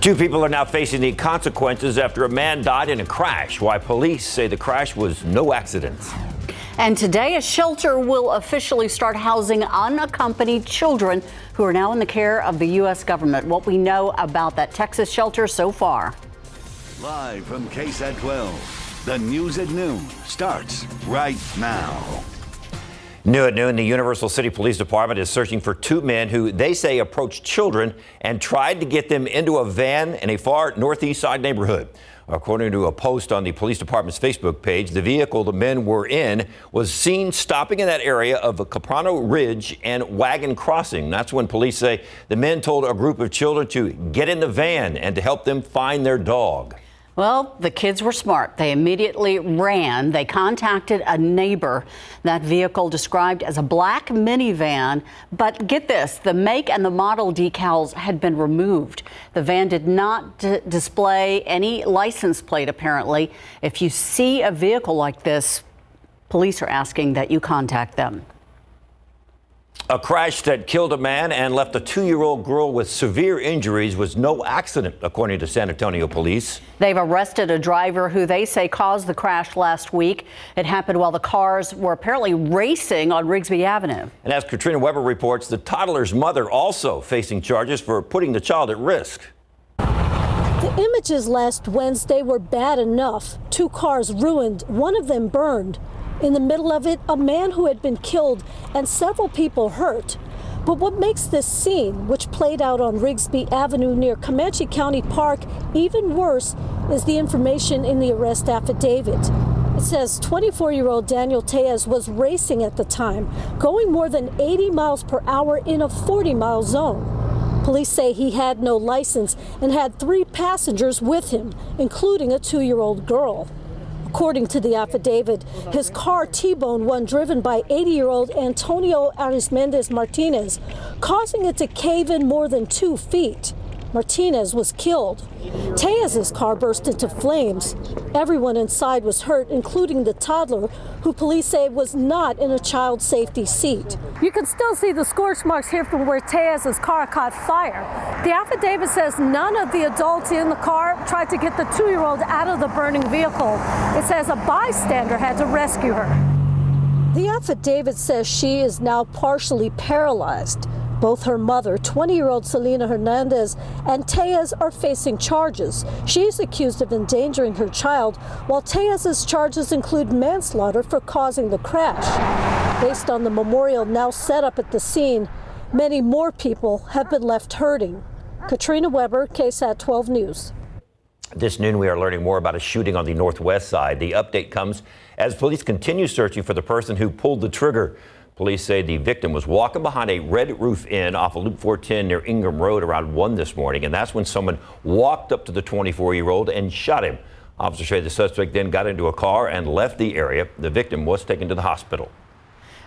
Two people are now facing the consequences after a man died in a crash. Why police say the crash was no accident. And today, a shelter will officially start housing unaccompanied children who are now in the care of the U.S. government. What we know about that Texas shelter so far. Live from KSAT 12, the news at noon starts right now. New at noon, the Universal City Police Department is searching for two men who they say approached children and tried to get them into a van in a far northeast side neighborhood. According to a post on the police department's Facebook page, the vehicle the men were in was seen stopping in that area of the Caprano Ridge and Wagon Crossing. That's when police say the men told a group of children to get in the van and to help them find their dog. Well, the kids were smart. They immediately ran. They contacted a neighbor. That vehicle described as a black minivan. But get this, the make and the model decals had been removed. The van did not display any license plate, apparently. If you see a vehicle like this, police are asking that you contact them. A crash that killed a man and left a 2-year-old girl with severe injuries was no accident, according to San Antonio police. They've arrested a driver who they say caused the crash last week. It happened while the cars were apparently racing on Rigsby Avenue. And as Katrina Weber reports, the toddler's mother also facing charges for putting the child at risk. The images last Wednesday were bad enough. 2 cars ruined, one of them burned. In the middle of it, a man who had been killed and several people hurt. But what makes this scene, which played out on Rigsby Avenue near Comanche County Park, even worse is the information in the arrest affidavit. It says 24-year-old Daniel Tejas was racing at the time, going more than 80 miles per hour in a 40-mile zone. Police say he had no license and had 3 passengers with him, including a 2-year-old girl. According to the affidavit, his car T-boned one driven by 80-year-old Antonio Arismendes Martinez, causing it to cave in more than 2 feet. Martinez was killed. Tejas' car burst into flames. Everyone inside was hurt, including the toddler, who police say was not in a child safety seat. You can still see the scorch marks here from where Tejas' car caught fire. The affidavit says none of the adults in the car tried to get the 2-year-old out of the burning vehicle. It says a bystander had to rescue her. The affidavit says she is now partially paralyzed. Both her mother, 20-year-old Selena Hernandez, and Tejas are facing charges. She's accused of endangering her child, while Tejas' charges include manslaughter for causing the crash. Based on the memorial now set up at the scene, many more people have been left hurting. Katrina Weber, KSAT 12 News. This noon, we are learning more about a shooting on the northwest side. The update comes as police continue searching for the person who pulled the trigger. Police say the victim was walking behind a Red Roof Inn off of Loop 410 near Ingham Road around 1 this morning, and that's when someone walked up to the 24-year-old and shot him. Officers say the suspect then got into a car and left the area. The victim was taken to the hospital.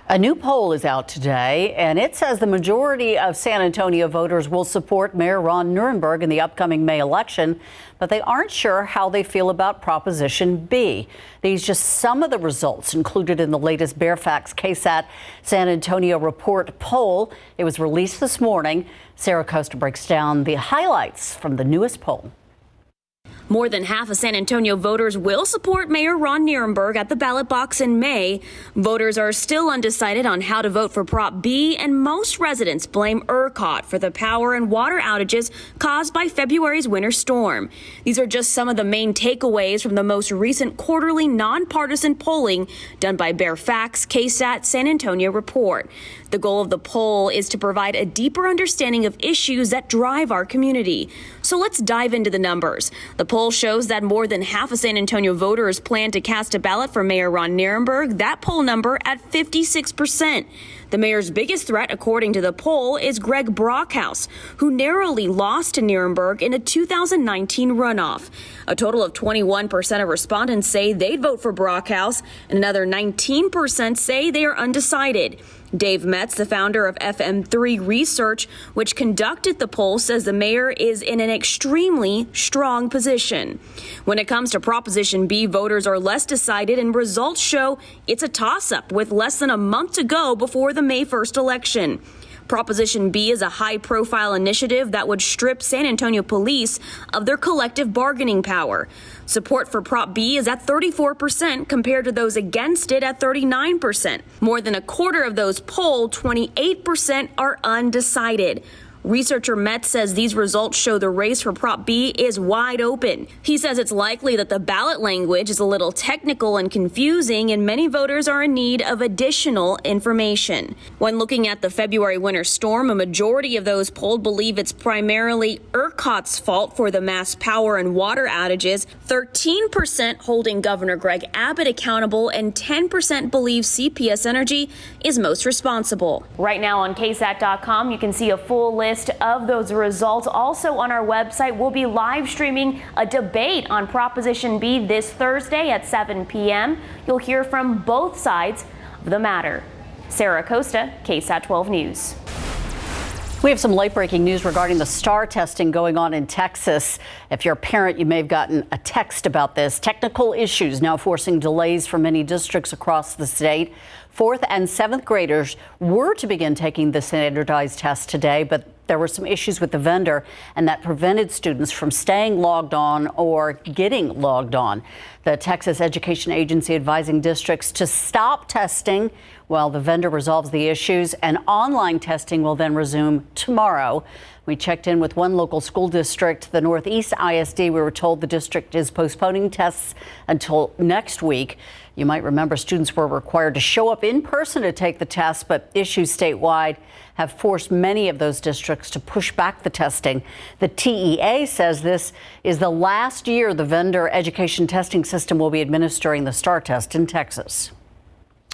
A new poll is out today, and it says the majority of San Antonio voters will support Mayor Ron Nirenberg in the upcoming May election, but they aren't sure how they feel about Proposition B. These just some of the results included in the latest Fairfax KSAT San Antonio Report poll. It was released this morning. Sarah Costa breaks down the highlights from the newest poll. More than half of San Antonio voters will support Mayor Ron Nirenberg at the ballot box in May. Voters are still undecided on how to vote for Prop B, and most residents blame ERCOT for the power and water outages caused by February's winter storm. These are just some of the main takeaways from the most recent quarterly nonpartisan polling done by Fairfax KSAT San Antonio Report. The goal of the poll is to provide a deeper understanding of issues that drive our community. So let's dive into the numbers. The poll shows that more than half of San Antonio voters plan to cast a ballot for Mayor Ron Nirenberg, that poll number at 56%. The mayor's biggest threat, according to the poll, is Greg Brockhouse, who narrowly lost to Nirenberg in a 2019 runoff. A total of 21% of respondents say they'd vote for Brockhouse, and another 19% say they are undecided. Dave Metz, the founder of FM3 Research, which conducted the poll, says the mayor is in an extremely strong position. When it comes to Proposition B, voters are less decided, and results show it's a toss-up with less than a month to go before the May 1st election. Proposition B is a high-profile initiative that would strip San Antonio police of their collective bargaining power. Support for Prop B is at 34% compared to those against it at 39%. More than a quarter of those polled, 28%, are undecided. Researcher Metz says these results show the race for Prop B is wide open. He says it's likely that the ballot language is a little technical and confusing, and many voters are in need of additional information. When looking at the February winter storm, a majority of those polled believe it's primarily ERCOT's fault for the mass power and water outages, 13% holding Governor Greg Abbott accountable, and 10% believe CPS Energy is most responsible. Right now on KSAT.com, you can see a full list of those results. Also on our website, we'll be live streaming a debate on Proposition B this Thursday at 7 p.m. You'll hear from both sides of the matter. Sarah Costa, KSAT 12 News. We have some late-breaking news regarding the STAR testing going on in Texas. If you're a parent, you may have gotten a text about this. Technical issues now forcing delays for many districts across the state. 4th and 7th graders were to begin taking the standardized test today, but there were some issues with the vendor, and that prevented students from staying logged on or getting logged on. The Texas Education Agency advising districts to stop testing while the vendor resolves the issues, and online testing will then resume tomorrow. We checked in with one local school district, the Northeast ISD. We were told the district is postponing tests until next week. You might remember students were required to show up in person to take the test, but issues statewide have forced many of those districts to push back the testing. The TEA says this is the last year the vendor education testing system will be administering the STAR test in Texas.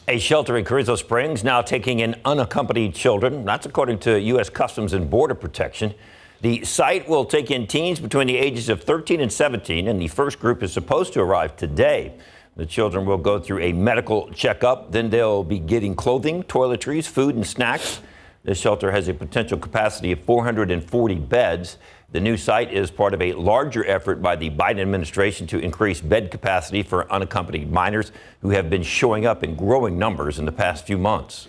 A shelter in Carrizo Springs now taking in unaccompanied children. That's according to U.S. Customs and Border Protection. The site will take in teens between the ages of 13 and 17, and the first group is supposed to arrive today. The children will go through a medical checkup. Then they'll be getting clothing, toiletries, food, and snacks. This shelter has a potential capacity of 440 beds. The new site is part of a larger effort by the Biden administration to increase bed capacity for unaccompanied minors who have been showing up in growing numbers in the past few months.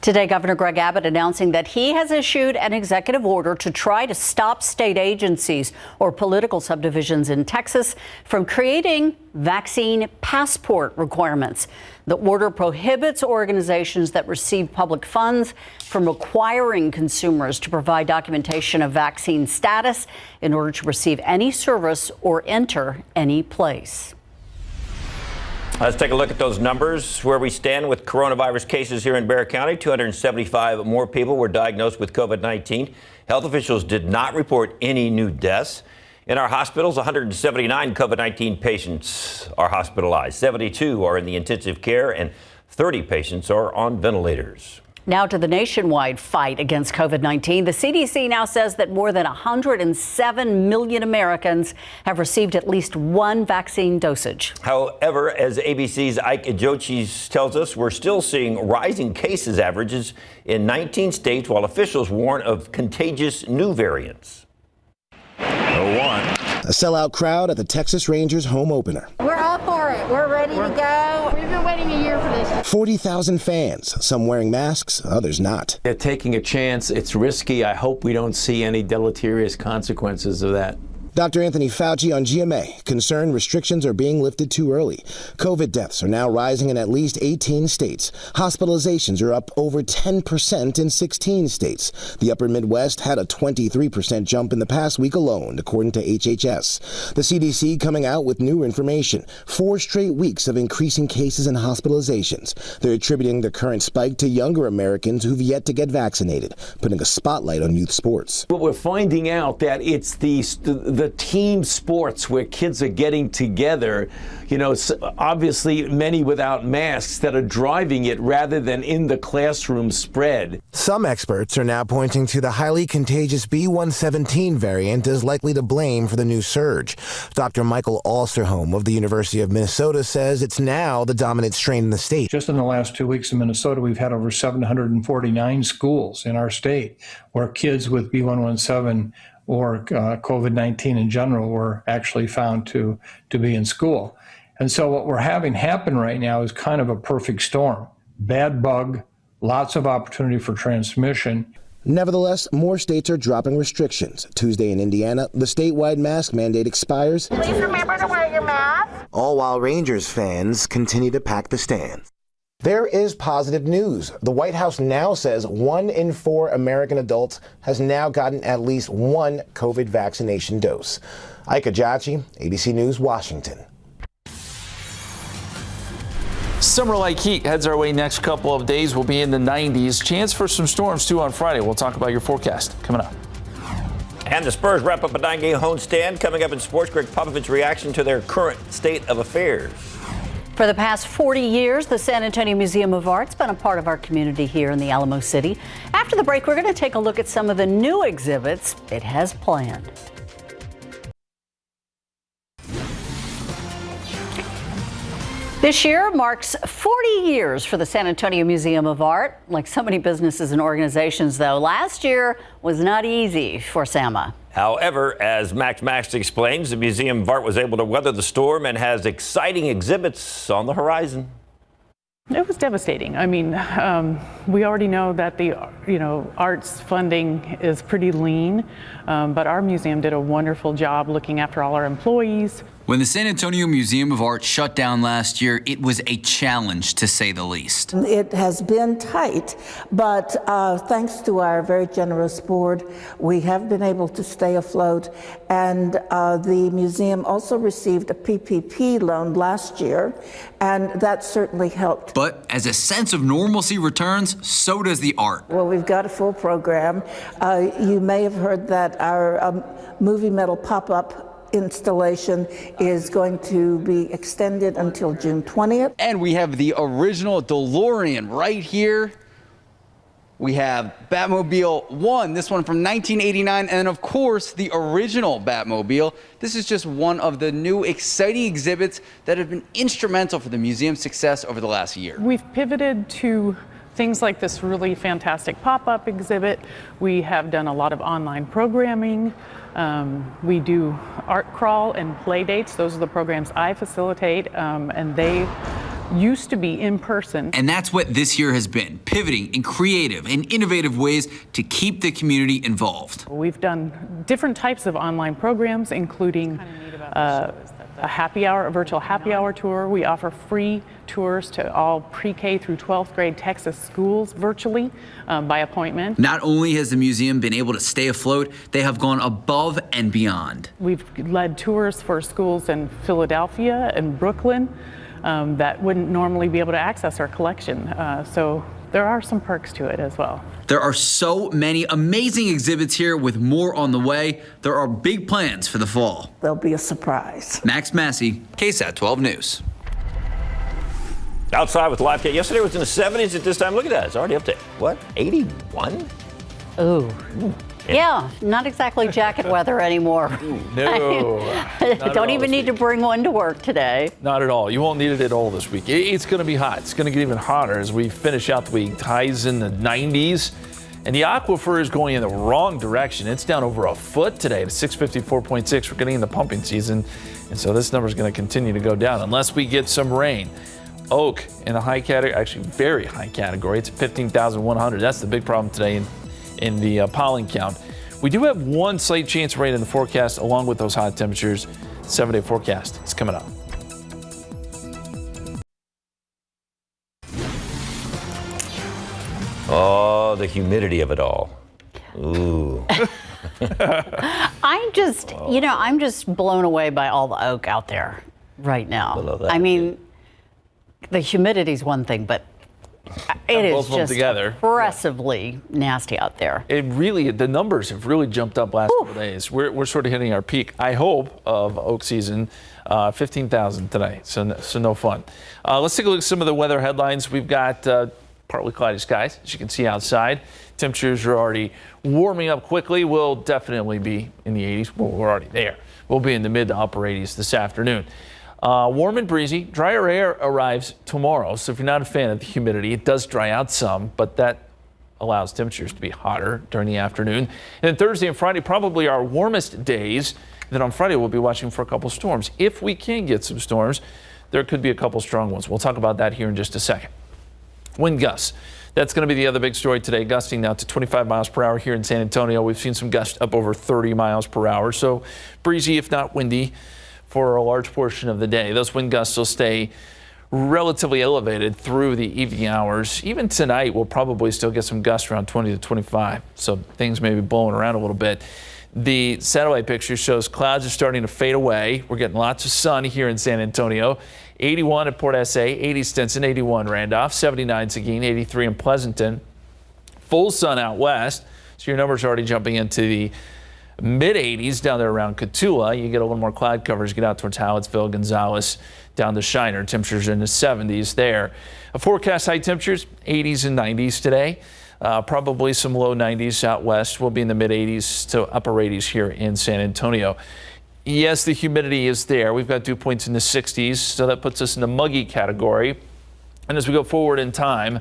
Today, Governor Greg Abbott announcing that he has issued an executive order to try to stop state agencies or political subdivisions in Texas from creating vaccine passport requirements. The order prohibits organizations that receive public funds from requiring consumers to provide documentation of vaccine status in order to receive any service or enter any place. Let's take a look at those numbers, where we stand with coronavirus cases here in Bexar County. 275 more people were diagnosed with COVID-19. Health officials did not report any new deaths. In our hospitals, 179 COVID-19 patients are hospitalized. 72 are in the intensive care, and 30 patients are on ventilators. Now to the nationwide fight against COVID-19. The CDC now says that more than 107 million Americans have received at least one vaccine dosage. However, as ABC's Ike Ejochis tells us, we're still seeing rising cases averages in 19 states, while officials warn of contagious new variants. A sellout crowd at the Texas Rangers home opener. We're up for it. We're ready to go. We've been waiting a year for this. 40,000 fans, some wearing masks, others not. They're taking a chance. It's risky. I hope we don't see any deleterious consequences of that. Dr. Anthony Fauci on GMA, concerned restrictions are being lifted too early. COVID deaths are now rising in at least 18 states. Hospitalizations are up over 10% in 16 states. The upper Midwest had a 23% jump in the past week alone, according to HHS. The CDC coming out with new information. 4 straight weeks of increasing cases and hospitalizations. They're attributing the current spike to younger Americans who've yet to get vaccinated, putting a spotlight on youth sports. But we're finding out that it's the team sports where kids are getting together, obviously many without masks, that are driving it rather than in the classroom spread. Some experts are now pointing to the highly contagious B117 variant as likely to blame for the new surge. Dr. Michael Alsterholm of the University of Minnesota says it's now the dominant strain in the state. Just in the last 2 weeks in Minnesota, we've had over 749 schools in our state where kids with B117 or COVID-19 in general were actually found to be in school. And so what we're having happen right now is kind of a perfect storm. Bad bug, lots of opportunity for transmission. Nevertheless, more states are dropping restrictions. Tuesday in Indiana, the statewide mask mandate expires. Please remember to wear your mask. All while Rangers fans continue to pack the stands. There is positive news. The White House now says 1 in 4 American adults has now gotten at least one COVID vaccination dose. Ika Jachi, ABC News, Washington. Summer-like heat heads our way next couple of days. We'll be in the 90s. Chance for some storms, too, on Friday. We'll talk about your forecast coming up. And the Spurs wrap up a 9-game homestand. Coming up in sports, Greg Popovich's reaction to their current state of affairs. For the past 40 years, the San Antonio Museum of Art's been a part of our community here in the Alamo City. After the break, we're going to take a look at some of the new exhibits it has planned. This year marks 40 years for the San Antonio Museum of Art. Like so many businesses and organizations, though, last year was not easy for SAMA. However, as Max explains, the Museum of Art was able to weather the storm and has exciting exhibits on the horizon. It was devastating. I mean, we already know that the arts funding is pretty lean, but our museum did a wonderful job looking after all our employees. When the San Antonio Museum of Art shut down last year, it was a challenge, to say the least. It has been tight, but thanks to our very generous board, we have been able to stay afloat. And the museum also received a PPP loan last year, and that certainly helped. But as a sense of normalcy returns, so does the art. Well, we've got a full program. You may have heard that our movie metal pop-up installation is going to be extended until June 20th. And we have the original DeLorean right here. We have Batmobile 1, this one from 1989, and of course the original Batmobile. This is just one of the new exciting exhibits that have been instrumental for the museum's success over the last year. We've pivoted to things like this really fantastic pop-up exhibit. We have done a lot of online programming. We do art crawl and play dates. Those are the programs I facilitate, and they used to be in person. And that's what this year has been, pivoting in creative and innovative ways to keep the community involved. We've done different types of online programs, including a happy hour, a virtual happy hour tour. We offer free tours to all pre-K through 12th grade Texas schools virtually by appointment. Not only has the museum been able to stay afloat, they have gone above and beyond. We've led tours for schools in Philadelphia and Brooklyn that wouldn't normally be able to access our collection. So there are some perks to it as well. There are so many amazing exhibits here with more on the way. There are big plans for the fall. There'll be a surprise. Max Massey, KSAT 12 News. Outside with live cat. Yesterday was in the 70s at this time. Look at that. It's already up to, what, 81? Ooh. Yeah, not exactly jacket weather anymore. No. Don't even need to bring one to work today. Not at all. You won't need it at all this week. It's going to be hot. It's going to get even hotter as we finish out the week. Highs in the 90s. And the aquifer is going in the wrong direction. It's down over a foot today to 654.6. We're getting in the pumping season. And so this number is going to continue to go down unless we get some rain. Oak in a high category, actually very high category. It's at 15,100. That's the big problem today in the pollen count. We do have one slight chance of rain in the forecast along with those hot temperatures. 7-day forecast is coming up. Oh, the humidity of it all. Ooh. I'm just blown away by all the oak out there right now. I mean, the humidity's one thing, but it is just impressively nasty out there. It really, the numbers have really jumped up last couple days. We're sort of hitting our peak, I hope, of oak season. 15,000 today, so no fun. Let's take a look at some of the weather headlines. We've got partly cloudy skies, as you can see outside. Temperatures are already warming up quickly. We'll definitely be in the 80s. Well, we're already there. We'll be in the mid to upper 80s this afternoon. Warm and breezy. Drier air arrives tomorrow, so if you're not a fan of the humidity, it does dry out some, but that allows temperatures to be hotter during the afternoon. And then Thursday and Friday, probably our warmest days. Then on Friday, we'll be watching for a couple storms. If we can get some storms, there could be a couple strong ones. We'll talk about that here in just a second. Wind gusts That's going to be the other big story today, gusting now to 25 miles per hour here in San Antonio. We've seen some gusts up over 30 miles per hour, so breezy, if not windy, for a large portion of the day. Those wind gusts will stay relatively elevated through the evening hours. Even tonight, we'll probably still get some gusts around 20 to 25, so things may be blowing around a little bit. The satellite picture shows clouds are starting to fade away. We're getting lots of sun here in San Antonio. 81 at Port SA, 80 Stinson, 81 Randolph, 79 Seguin, 83 in Pleasanton. Full sun out west, so your numbers are already jumping into the mid-80s down there around Cotulla. You get a little more cloud coverage, get out towards Hallettsville, Gonzales, down to Shiner. Temperatures in the 70s there. A forecast high temperatures, 80s and 90s today. Probably some low 90s out west. We'll be in the mid-80s to upper 80s here in San Antonio. Yes, the humidity is there. We've got dew points in the 60s, so that puts us in the muggy category. And as we go forward in time,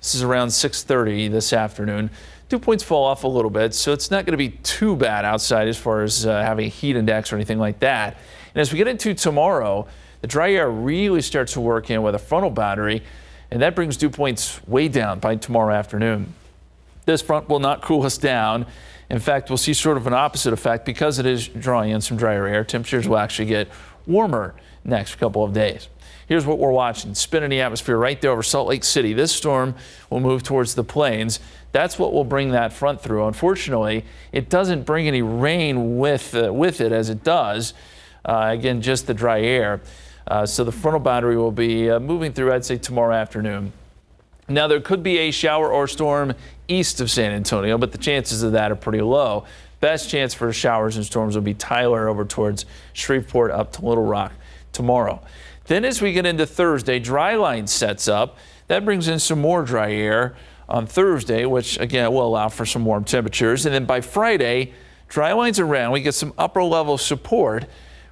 this is around 6:30 this afternoon. Dew points fall off a little bit, so it's not going to be too bad outside as far as having a heat index or anything like that. And as we get into tomorrow, the dry air really starts to work in with a frontal boundary, and that brings dew points way down by tomorrow afternoon. This front will not cool us down. In fact, we'll see sort of an opposite effect because it is drawing in some drier air. Temperatures will actually get warmer next couple of days. Here's what we're watching. Spin in the atmosphere right there over Salt Lake City. This storm will move towards the plains. That's what will bring that front through. Unfortunately, it doesn't bring any rain with it as it does. Again, just the dry air. So the frontal boundary will be moving through, I'd say, tomorrow afternoon. Now, there could be a shower or storm east of San Antonio, but the chances of that are pretty low. Best chance for showers and storms will be Tyler over towards Shreveport up to Little Rock tomorrow. Then as we get into Thursday, dry line sets up. That brings in some more dry air on Thursday, which again will allow for some warm temperatures. And then by Friday, dry lines around. We get some upper level support.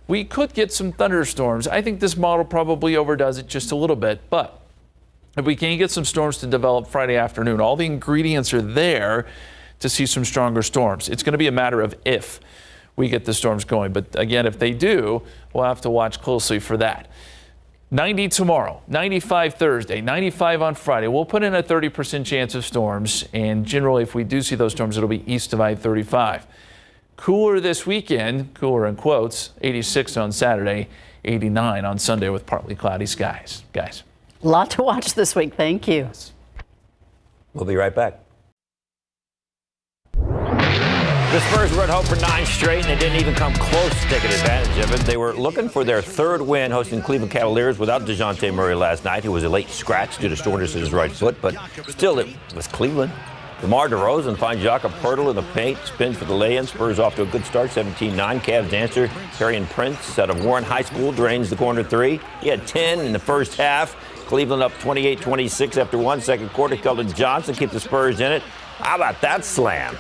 We could get some thunderstorms. I think this model probably overdoes it just a little bit, but if we can get some storms to develop Friday afternoon, all the ingredients are there to see some stronger storms. It's going to be a matter of if we get the storms going. But again, if they do, we'll have to watch closely for that. 90 tomorrow, 95 Thursday, 95 on Friday. We'll put in a 30% chance of storms. And generally, if we do see those storms, it'll be east of I-35. Cooler this weekend, cooler in quotes, 86 on Saturday, 89 on Sunday with partly cloudy skies. Guys. A lot to watch this week. Thank you. We'll be right back. The Spurs were at home for 9 straight, and they didn't even come close to taking advantage of it. They were looking for their 3rd win hosting Cleveland Cavaliers without DeJounte Murray last night, who was a late scratch due to soreness in his right foot, but still it was Cleveland. DeMar DeRozan finds Jakob Poeltl in the paint, spins for the lay-in. Spurs off to a good start, 17-9. Cavs dancer Taurean Prince out of Warren High School drains the corner 3. He had 10 in the first half. Cleveland up 28-26 after 1 second quarter. Keldon Johnson kept the Spurs in it. How about that slam?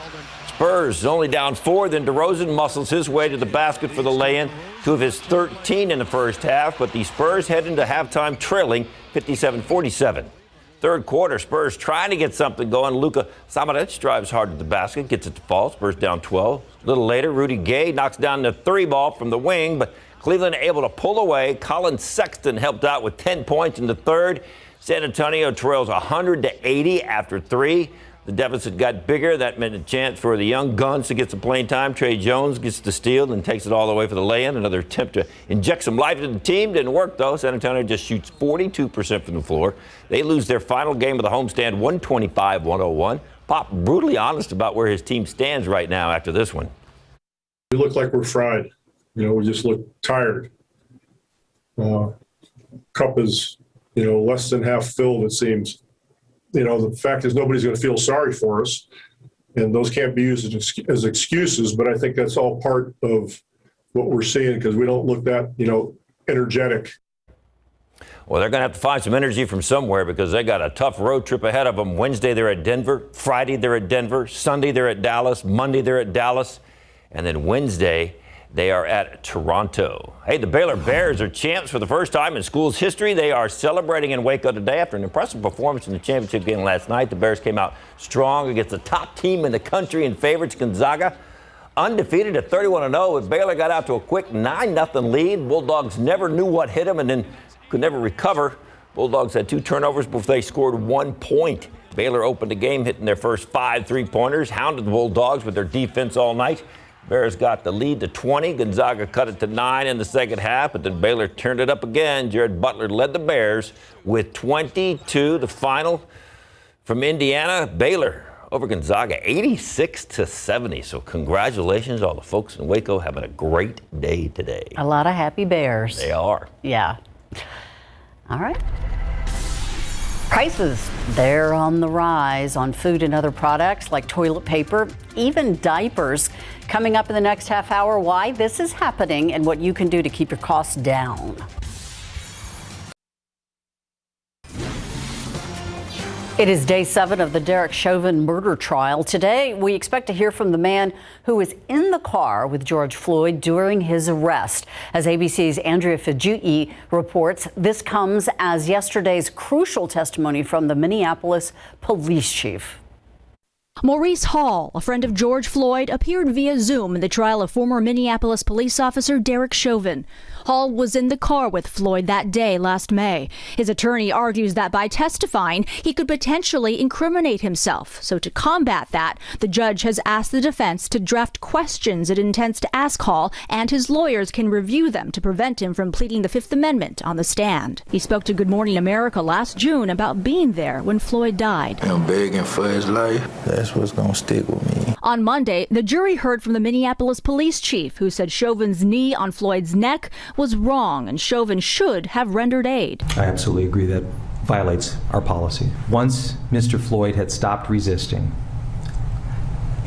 Spurs only down 4. Then DeRozan muscles his way to the basket for the lay-in. 2 of his 13 in the first half. But the Spurs head into halftime trailing 57-47. Third quarter, Spurs trying to get something going. Luka Samanic drives hard to the basket, gets it to fall. Spurs down 12. A little later, Rudy Gay knocks down the 3 ball from the wing, but Cleveland able to pull away. Colin Sexton helped out with 10 points in the third. San Antonio trails 100-80 after 3. The deficit got bigger. That meant a chance for the young guns to get some playing time. Trey Jones gets the steal and takes it all the way for the lay-in. Another attempt to inject some life into the team. Didn't work, though. San Antonio just shoots 42% from the floor. They lose their final game of the homestand, 125-101. Pop brutally honest about where his team stands right now after this one. We look like we're fried. We just look tired. Cup is, less than half filled, it seems. The fact is nobody's going to feel sorry for us, and those can't be used as excuses, but I think that's all part of what we're seeing because we don't look that, energetic. Well, they're going to have to find some energy from somewhere because they got a tough road trip ahead of them. Wednesday, they're at Denver. Friday, they're at Denver. Sunday, they're at Dallas. Monday, they're at Dallas. And then Wednesday, they are at Toronto. Hey, the Baylor Bears are champs for the first time in school's history. They are celebrating in Waco today after an impressive performance in the championship game last night. The Bears came out strong against the top team in the country and favorites Gonzaga. Undefeated at 31-0, but Baylor got out to a quick 9-0 lead. Bulldogs never knew what hit them and then could never recover. Bulldogs had 2 turnovers before they scored 1 point. Baylor opened the game hitting their first 5 3-pointers, hounded the Bulldogs with their defense all night. Bears got the lead to 20. Gonzaga cut it to 9 in the second half, but then Baylor turned it up again. Jared Butler led the Bears with 22. The final from Indiana, Baylor over Gonzaga, 86-70. So congratulations, all the folks in Waco having a great day today. A lot of happy Bears. They are. Yeah. All right. Prices, they're on the rise on food and other products like toilet paper, even diapers. Coming up in the next half hour, why this is happening and what you can do to keep your costs down. It is day 7 of the Derek Chauvin murder trial. Today, we expect to hear from the man who was in the car with George Floyd during his arrest. As ABC's Andrea Fujii reports, this comes as yesterday's crucial testimony from the Minneapolis police chief. Maurice Hall, a friend of George Floyd, appeared via Zoom in the trial of former Minneapolis police officer Derek Chauvin. Hall was in the car with Floyd that day last May. His attorney argues that by testifying, he could potentially incriminate himself. So to combat that, the judge has asked the defense to draft questions it intends to ask Hall, and his lawyers can review them to prevent him from pleading the Fifth Amendment on the stand. He spoke to Good Morning America last June about being there when Floyd died. I'm begging for his life. That's what's going to stick with me. On Monday, the jury heard from the Minneapolis police chief, who said Chauvin's knee on Floyd's neck was wrong and Chauvin should have rendered aid. I absolutely agree that violates our policy. Once Mr. Floyd had stopped resisting,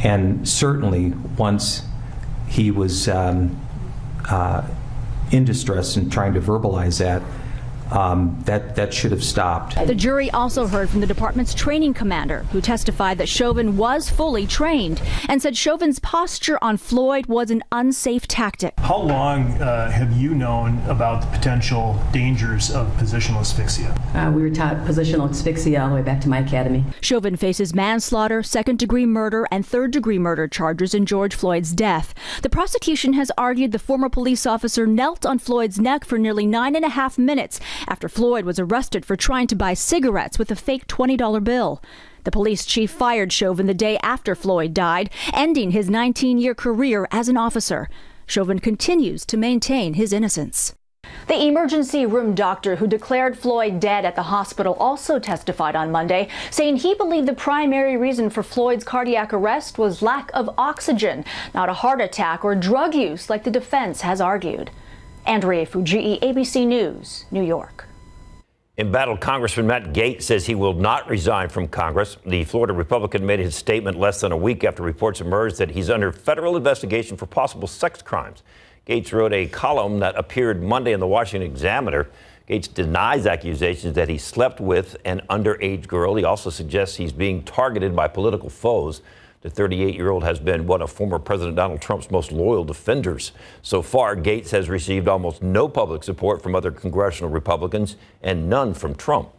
and certainly once he was in distress and trying to verbalize that, that should have stopped. The jury also heard from the department's training commander, who testified that Chauvin was fully trained and said Chauvin's posture on Floyd was an unsafe tactic. How long have you known about the potential dangers of positional asphyxia? We were taught positional asphyxia all the way back to my academy. Chauvin faces manslaughter, second-degree murder, and third-degree murder charges in George Floyd's death. The prosecution has argued the former police officer knelt on Floyd's neck for nearly 9.5 minutes after Floyd was arrested for trying to buy cigarettes with a fake $20 bill. The police chief fired Chauvin the day after Floyd died, ending his 19-year career as an officer. Chauvin continues to maintain his innocence. The emergency room doctor who declared Floyd dead at the hospital also testified on Monday, saying he believed the primary reason for Floyd's cardiac arrest was lack of oxygen, not a heart attack or drug use like the defense has argued. Andrea Fujii, ABC News, New York. Embattled Congressman Matt Gaetz says he will not resign from Congress. The Florida Republican made his statement less than a week after reports emerged that he's under federal investigation for possible sex crimes. Gaetz wrote a column that appeared Monday in the Washington Examiner. Gaetz denies accusations that he slept with an underage girl. He also suggests he's being targeted by political foes. The 38-year-old has been one of former President Donald Trump's most loyal defenders. So far, Gaetz has received almost no public support from other congressional Republicans and none from Trump.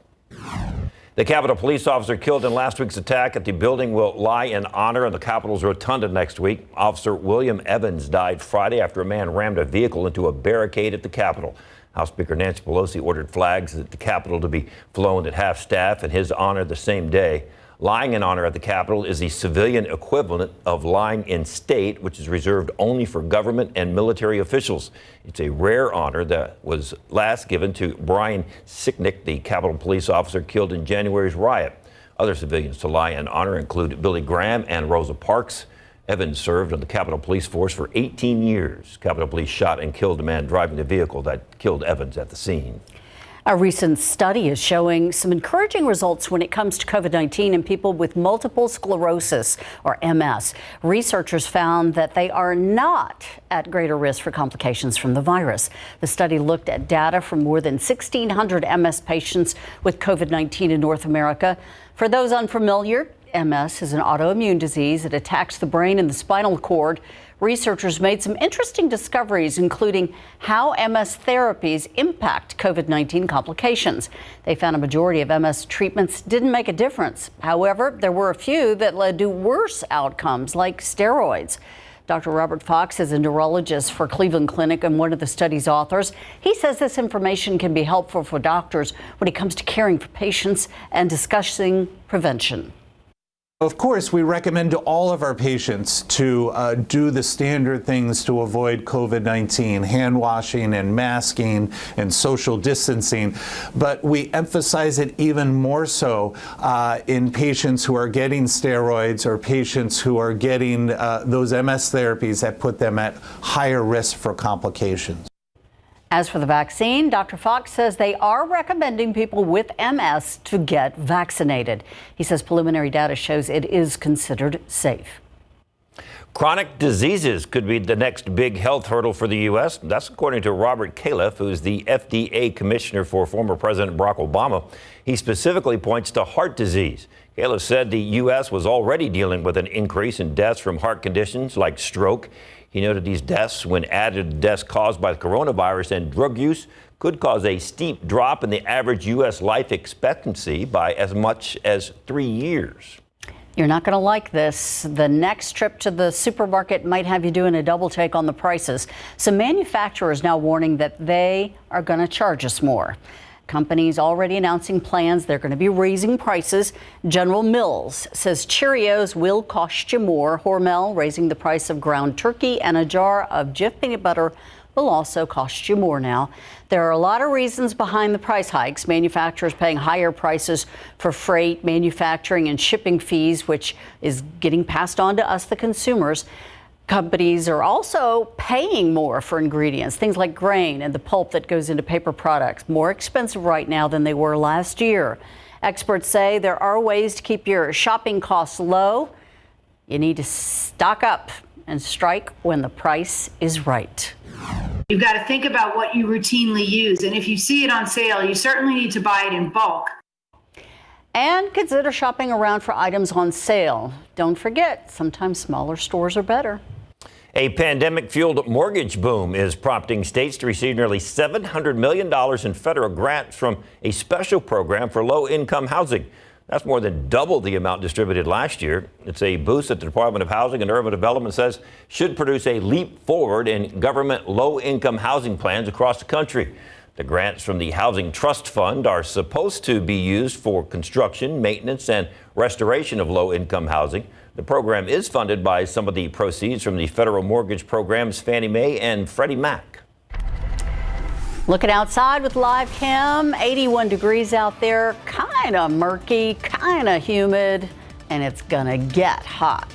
The Capitol police officer killed in last week's attack at the building will lie in honor in the Capitol's rotunda next week. Officer William Evans died Friday after a man rammed a vehicle into a barricade at the Capitol. House Speaker Nancy Pelosi ordered flags at the Capitol to be flown at half-staff in his honor the same day. Lying in honor at the Capitol is the civilian equivalent of lying in state, which is reserved only for government and military officials. It's a rare honor that was last given to Brian Sicknick, the Capitol police officer killed in January's riot. Other civilians to lie in honor include Billy Graham and Rosa Parks. Evans served on the Capitol Police Force for 18 years. Capitol Police shot and killed a man driving the vehicle that killed Evans at the scene. A recent study is showing some encouraging results when it comes to COVID-19 in people with multiple sclerosis, or MS. Researchers found that they are not at greater risk for complications from the virus. The study looked at data from more than 1,600 MS patients with COVID-19 in North America. For those unfamiliar, MS is an autoimmune disease that attacks the brain and the spinal cord. Researchers made some interesting discoveries, including how MS therapies impact COVID-19 complications. They found a majority of MS treatments didn't make a difference. However, there were a few that led to worse outcomes, like steroids. Dr. Robert Fox is a neurologist for Cleveland Clinic and one of the study's authors. He says this information can be helpful for doctors when it comes to caring for patients and discussing prevention. Of course, we recommend to all of our patients to do the standard things to avoid COVID-19, hand washing and masking and social distancing. But we emphasize it even more so in patients who are getting steroids or patients who are getting those MS therapies that put them at higher risk for complications. As for the vaccine, Dr. Fox says they are recommending people with MS to get vaccinated. He says preliminary data shows it is considered safe. Chronic diseases could be the next big health hurdle for the U.S. That's according to Robert Califf, who's the FDA commissioner for former President Barack Obama. He specifically points to heart disease. Califf said the U.S. was already dealing with an increase in deaths from heart conditions like stroke. He noted these deaths, when added to deaths caused by the coronavirus and drug use, could cause a steep drop in the average U.S. life expectancy by as much as 3 years. You're not going to like this. The next trip to the supermarket might have you doing a double take on the prices. Some manufacturers now warning that they are going to charge us more. Companies already announcing plans. They're going to be raising prices. General Mills says Cheerios will cost you more. Hormel raising the price of ground turkey, and a jar of Jif peanut butter will also cost you more now. There are a lot of reasons behind the price hikes. Manufacturers paying higher prices for freight, manufacturing, and shipping fees, which is getting passed on to us, the consumers. Companies are also paying more for ingredients, things like grain and the pulp that goes into paper products, more expensive right now than they were last year. Experts say there are ways to keep your shopping costs low. You need to stock up and strike when the price is right. You've got to think about what you routinely use, and if you see it on sale, you certainly need to buy it in bulk. And consider shopping around for items on sale. Don't forget, sometimes smaller stores are better. A pandemic-fueled mortgage boom is prompting states to receive nearly $700 million in federal grants from a special program for low-income housing. That's more than double the amount distributed last year. It's a boost that the Department of Housing and Urban Development says should produce a leap forward in government low-income housing plans across the country. The grants from the Housing Trust Fund are supposed to be used for construction, maintenance, and restoration of low-income housing. The program is funded by some of the proceeds from the federal mortgage programs Fannie Mae and Freddie Mac. Looking outside with live cam, 81 degrees out there, kind of murky, kind of humid, and it's gonna get hot.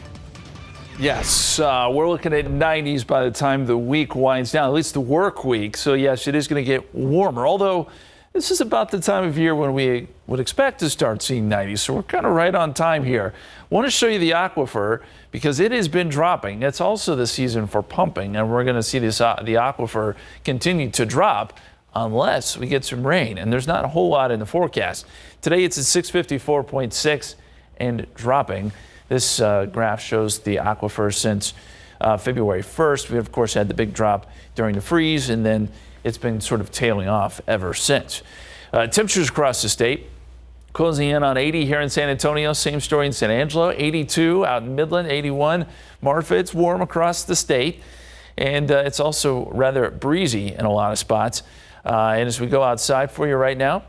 Yes, we're looking at 90s by the time the week winds down, at least the work week. So yes, it is going to get warmer, although this is about the time of year when we would expect to start seeing 90s. So we're kind of right on time here. I want to show you the aquifer because it has been dropping. It's also the season for pumping, and we're going to see this, the aquifer continue to drop unless we get some rain. And there's not a whole lot in the forecast. Today it's at 654.6 and dropping. This graph shows the aquifer since February 1st. We, of course, had the big drop during the freeze, and then it's been sort of tailing off ever since. Temperatures across the state, closing in on 80 here in San Antonio. Same story in San Angelo, 82 out in Midland, 81. Marfa, it's warm across the state, and it's also rather breezy in a lot of spots. And as we go outside for you right now,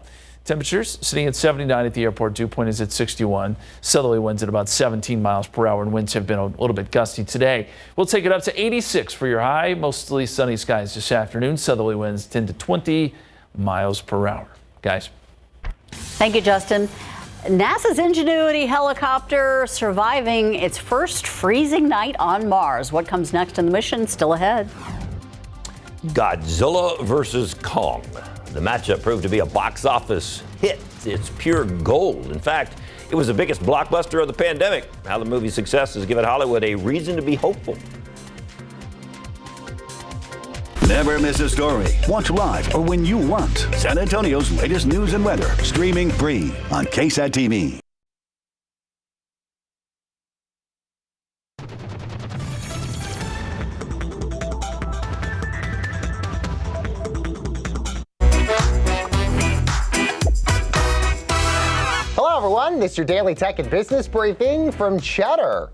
temperatures sitting at 79 at the airport. Dew point is at 61. Southerly winds at about 17 miles per hour, and winds have been a little bit gusty today. We'll take it up to 86 for your high. Mostly sunny skies this afternoon. Southerly winds 10 to 20 miles per hour. Guys. Thank you, Justin. NASA's Ingenuity helicopter surviving its first freezing night on Mars. What comes next in the mission? Still ahead. Godzilla versus Kong. The matchup proved to be a box office hit. It's pure gold. In fact, it was the biggest blockbuster of the pandemic. How the movie's success has given Hollywood a reason to be hopeful. Never miss a story. Watch live or when you want. San Antonio's latest news and weather, streaming free on KSAT TV. Hello, everyone. This is your daily tech and business briefing from Cheddar.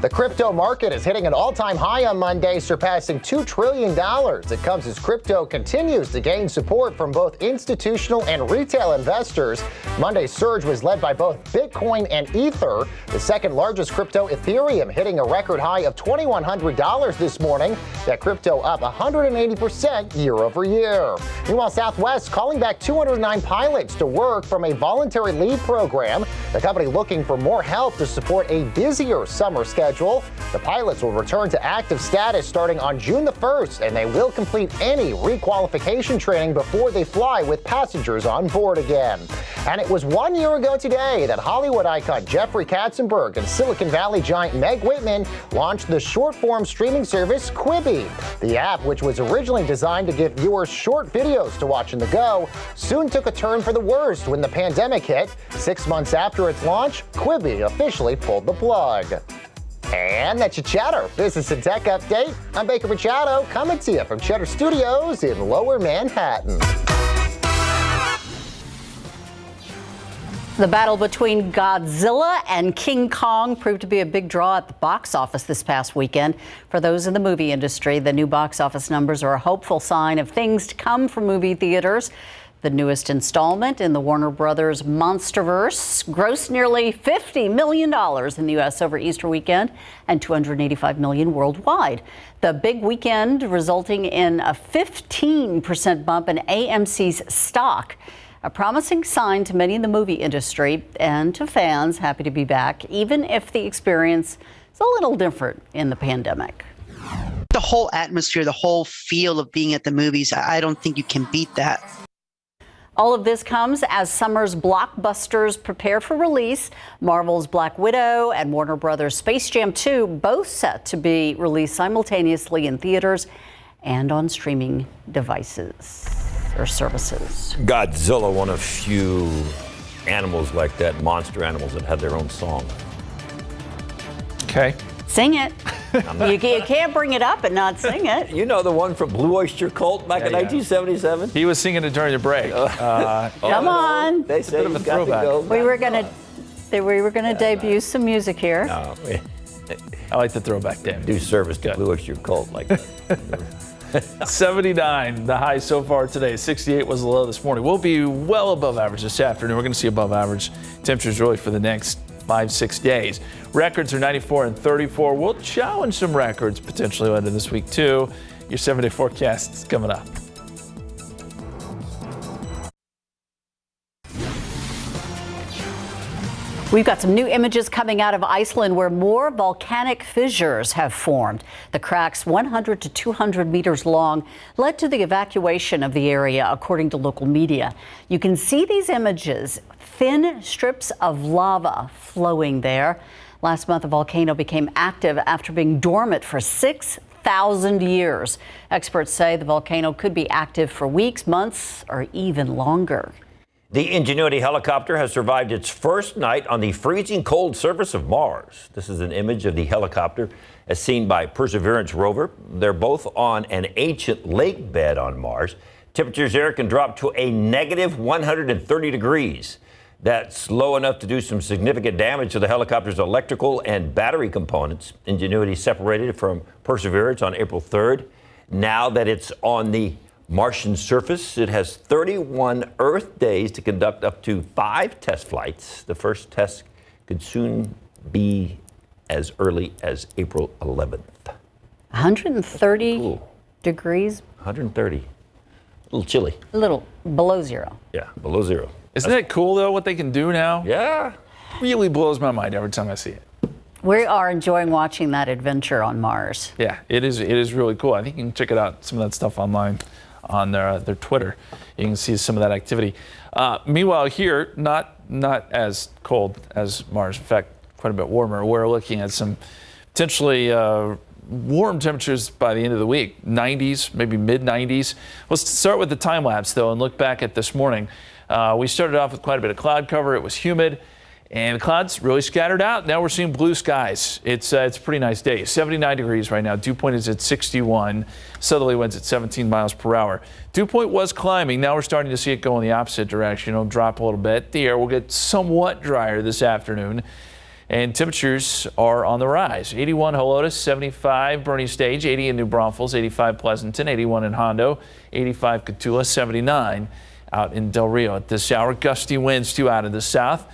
The crypto market is hitting an all-time high on Monday, surpassing $2 trillion. It comes as crypto continues to gain support from both institutional and retail investors. Monday's surge was led by both Bitcoin and Ether, the second largest crypto, Ethereum, hitting a record high of $2,100 this morning. That crypto up 180% year over year. Meanwhile, Southwest calling back 209 pilots to work from a voluntary leave program. The company looking for more help to support a busier summer schedule. The pilots will return to active status starting on June the 1st, and they will complete any requalification training before they fly with passengers on board again. And it was 1 year ago today that Hollywood icon Jeffrey Katzenberg and Silicon Valley giant Meg Whitman launched the short-form streaming service Quibi. The app, which was originally designed to give viewers short videos to watch on the go, soon took a turn for the worst when the pandemic hit. 6 months after its launch, Quibi officially pulled the plug. And that's your Cheddar Business and Tech Update. I'm Baker Machado, coming to you from Cheddar Studios in Lower Manhattan. The battle between Godzilla and King Kong proved to be a big draw at the box office this past weekend. For those in the movie industry, the new box office numbers are a hopeful sign of things to come from movie theaters. The newest installment in the Warner Brothers Monsterverse grossed nearly $50 million in the U.S. over Easter weekend and $285 million worldwide. The big weekend resulting in a 15% bump in AMC's stock, a promising sign to many in the movie industry and to fans happy to be back, even if the experience is a little different in the pandemic. The whole atmosphere, the whole feel of being at the movies, I don't think you can beat that. All of this comes as summer's blockbusters prepare for release. Marvel's Black Widow and Warner Brothers' Space Jam 2 both set to be released simultaneously in theaters and on streaming devices or services. Godzilla, one of few animals like that, monster animals that have their own song. Okay. Sing it. You can't bring it up and not sing it. You know the one from Blue Oyster Cult back in 1977? He was singing it during the break. Come on. They say bit of a throwback. We were gonna debut some music here. No, I like the throwback, Dan. Do service to Blue Oyster Cult like that. 79, the high so far today. 68 was the low this morning. We'll be well above average this afternoon. We're going to see above average temperatures really for the next 5-6 days. Records are 94 and 34. We'll challenge some records potentially later this week too. Your 7-day forecast is coming up. We've got some new images coming out of Iceland where more volcanic fissures have formed. The cracks, 100 to 200 meters long, led to the evacuation of the area, according to local media. You can see these images, thin strips of lava flowing there. Last month, the volcano became active after being dormant for 6,000 years. Experts say the volcano could be active for weeks, months, or even longer. The Ingenuity helicopter has survived its first night on the freezing cold surface of Mars. This is an image of the helicopter as seen by Perseverance rover. They're both on an ancient lake bed on Mars. Temperatures there can drop to a negative 130 degrees. That's low enough to do some significant damage to the helicopter's electrical and battery components. Ingenuity separated from Perseverance on April 3rd. Now that it's on the Martian surface, it has 31 Earth days to conduct up to 5 test flights. The first test could soon be as early as April 11th. 130 degrees? 130. A little chilly. A little below zero. Yeah, below zero. Isn't that cool, though, what they can do now? Yeah. Really blows my mind every time I see it. We are enjoying watching that adventure on Mars. Yeah, it is really cool. I think you can check it out, some of that stuff online on their Twitter. You can see some of that activity. Meanwhile, here, not as cold as Mars. In fact, quite a bit warmer. We're looking at some potentially warm temperatures by the end of the week. 90s, maybe mid-90s. Let's start with the time lapse, though, and look back at this morning. We started off with quite a bit of cloud cover. It was humid. And the clouds really scattered out. Now we're seeing blue skies. It's a pretty nice day. 79 degrees right now. Dew point is at 61. Southerly winds at 17 miles per hour. Dew point was climbing. Now we're starting to see it go in the opposite direction. It'll drop a little bit. The air will get somewhat drier this afternoon. And temperatures are on the rise. 81 Helotes, 75 Bernie Stage, 80 in New Braunfels, 85 Pleasanton, 81 in Hondo, 85 Cotulla, 79 out in Del Rio. At this hour, gusty winds too out of the south.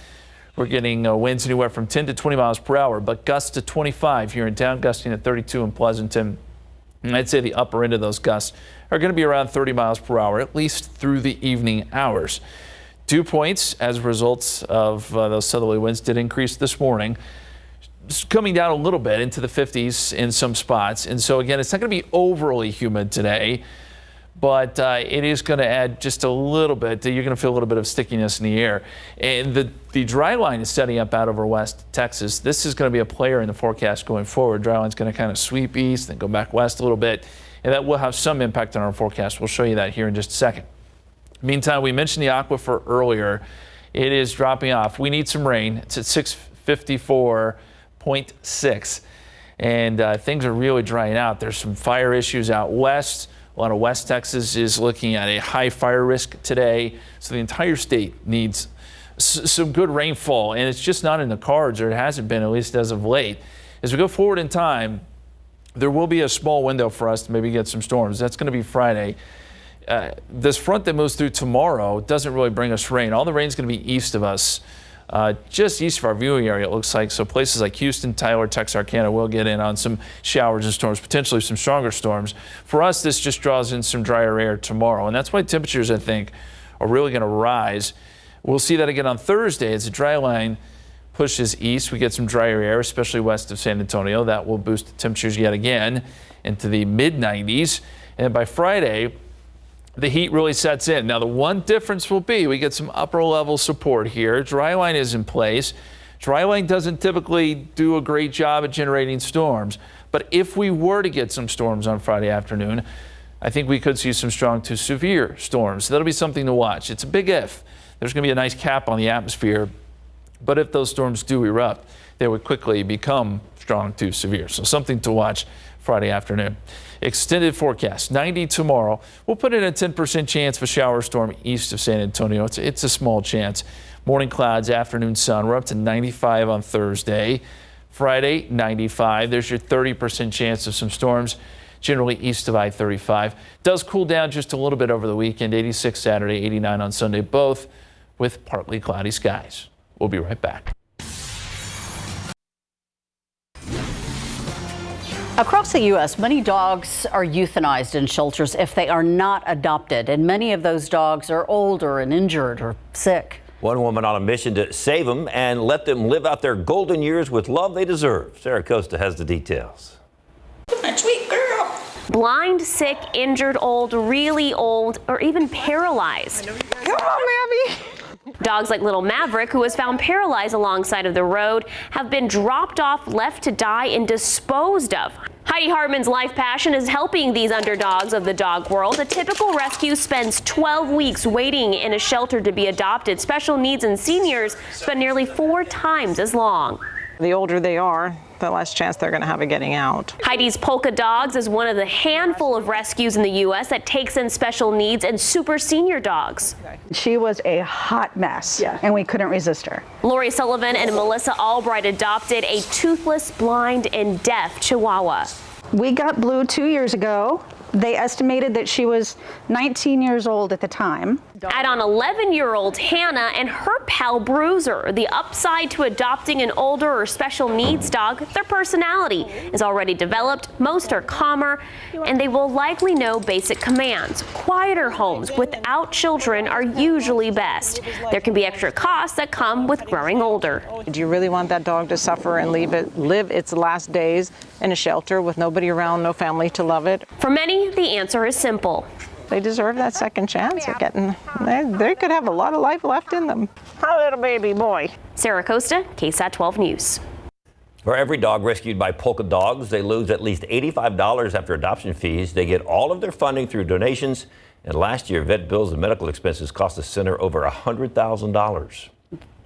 We're getting winds anywhere from 10 to 20 miles per hour, but gusts to 25 here in town, gusting at 32 in Pleasanton. And I'd say the upper end of those gusts are going to be around 30 miles per hour, at least through the evening hours. Dew points, as a result of those southerly winds, did increase this morning, just coming down a little bit into the 50s in some spots. And so, again, it's not going to be overly humid today, but it is going to add just a little bit. You're going to feel a little bit of stickiness in the air. And the dry line is setting up out over West Texas. This is going to be a player in the forecast going forward. Dry line's going to kind of sweep east, then go back west a little bit, and that will have some impact on our forecast. We'll show you that here in just a second. Meantime, we mentioned the aquifer earlier. It is dropping off. We need some rain. It's at 654.6, and things are really drying out. There's some fire issues out west. A lot of West Texas is looking at a high fire risk today, so the entire state needs some good rainfall, and it's just not in the cards, or it hasn't been, at least as of late. As we go forward in time, there will be a small window for us to maybe get some storms. That's going to be Friday. This front that moves through tomorrow doesn't really bring us rain. All the rain is going to be east of us, just east of our viewing area, it looks like. So places like Houston, Tyler, Texarkana will get in on some showers and storms, potentially some stronger storms. For us, this just draws in some drier air tomorrow, and that's why temperatures, I think, are really going to rise. We'll see that again on Thursday as the dry line pushes east. We get some drier air, especially west of San Antonio. That will boost temperatures yet again into the mid-90s. And by Friday, the heat really sets in. Now, the one difference will be we get some upper level support here. Dry line is in place. Dry line doesn't typically do a great job at generating storms, but if we were to get some storms on Friday afternoon, I think we could see some strong to severe storms. That'll be something to watch. It's a big if. There's going to be a nice cap on the atmosphere, but if those storms do erupt, they would quickly become strong to severe. So something to watch Friday afternoon. Extended forecast, 90 tomorrow. We'll put in a 10% chance of a shower storm east of San Antonio. It's a small chance. Morning clouds, afternoon sun. We're up to 95 on Thursday. Friday, 95. There's your 30% chance of some storms, generally east of I-35. Does cool down just a little bit over the weekend. 86 Saturday, 89 on Sunday, both with partly cloudy skies. We'll be right back. Across the U.S., many dogs are euthanized in shelters if they are not adopted, and many of those dogs are older and injured or sick. One woman on a mission to save them and let them live out their golden years with love they deserve. Sarah Costa has the details. My sweet girl. Blind, sick, injured, old, really old, or even paralyzed. Come on, Mammy. Dogs like little Maverick, who was found paralyzed alongside of the road, have been dropped off, left to die, and disposed of. Heidi Hartman's life passion is helping these underdogs of the dog world. A typical rescue spends 12 weeks waiting in a shelter to be adopted. Special needs and seniors spend nearly 4 times as long. The older they are, the less chance they're going to have of getting out. Heidi's Polka Dogs is one of the handful of rescues in the U.S. that takes in special needs and super senior dogs. She was a hot mess, and we couldn't resist her. Lori Sullivan and Melissa Albright adopted a toothless, blind, and deaf Chihuahua. We got Blue 2 years ago. They estimated that she was 19 years old at the time. Add on 11-year-old Hannah and her pal Bruiser. The upside to adopting an older or special needs dog, their personality is already developed. Most are calmer, and they will likely know basic commands. Quieter homes without children are usually best. There can be extra costs that come with growing older. Do you really want that dog to suffer and live its last days in a shelter with nobody around, no family to love it? For many, the answer is simple. They deserve that second chance at getting, they could have a lot of life left in them. A little baby boy. Sarah Costa, KSAT 12 News. For every dog rescued by Polka Dogs, they lose at least $85 after adoption fees. They get all of their funding through donations. And last year, vet bills and medical expenses cost the center over $100,000.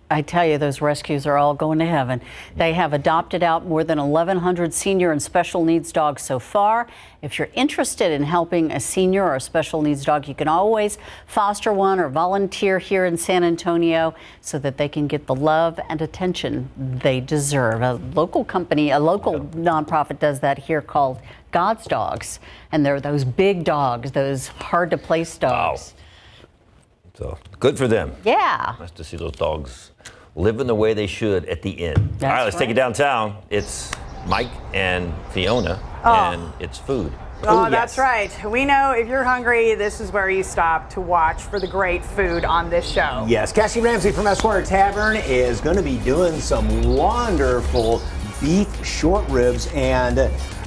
I tell you, those rescues are all going to heaven. They have adopted out more than 1,100 senior and special needs dogs so far. If you're interested in helping a senior or a special needs dog, you can always foster one or volunteer here in San Antonio so that they can get the love and attention they deserve. A local company, a local nonprofit does that here called God's Dogs. And they're those big dogs, those hard to place dogs. So good for them. Yeah. Nice to see those dogs living the way they should at the end. That's All right, let's take right. it downtown. It's Mike and Fiona, Oh. and it's food. Oh, that's right. We know if you're hungry, this is where you stop to watch for the great food on this show. Yes, Cassie Ramsey from Esquire Tavern is going to be doing some wonderful beef short ribs, and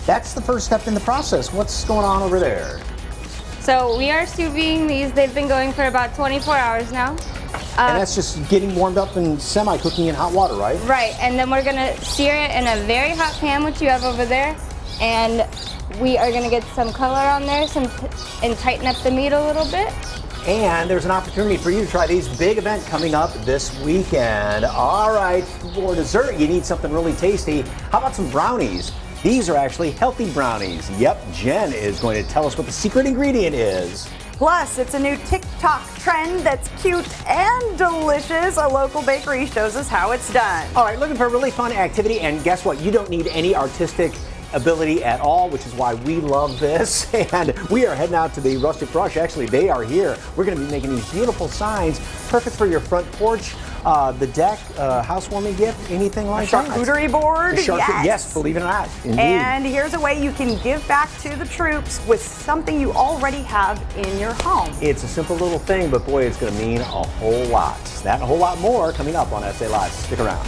that's the first step in the process. What's going on over there? So we are sous videing these. They've been going for about 24 hours now. And that's just getting warmed up and semi-cooking in hot water, right? Right, and then we're gonna sear it in a very hot pan, which you have over there, and we are gonna get some color on there, and tighten up the meat a little bit. And there's an opportunity for you to try these. Big event coming up this weekend. All right, for dessert, you need something really tasty. How about some brownies? These are actually healthy brownies. Yep, Jen is going to tell us what the secret ingredient is. Plus, it's a new TikTok trend that's cute and delicious. A local bakery shows us how it's done. All right, looking for a really fun activity, and guess what? You don't need any artistic ability at all, which is why we love this. And we are heading out to the Rustic Brush. Actually, they are here. We're going to be making these beautiful signs, perfect for your front porch, the deck, housewarming gift, anything like that. Charcuterie board, yes, believe it or not. Indeed. And here's a way you can give back to the troops with something you already have in your home. It's a simple little thing, but boy, it's going to mean a whole lot. That and a whole lot more coming up on SA Live. Stick around.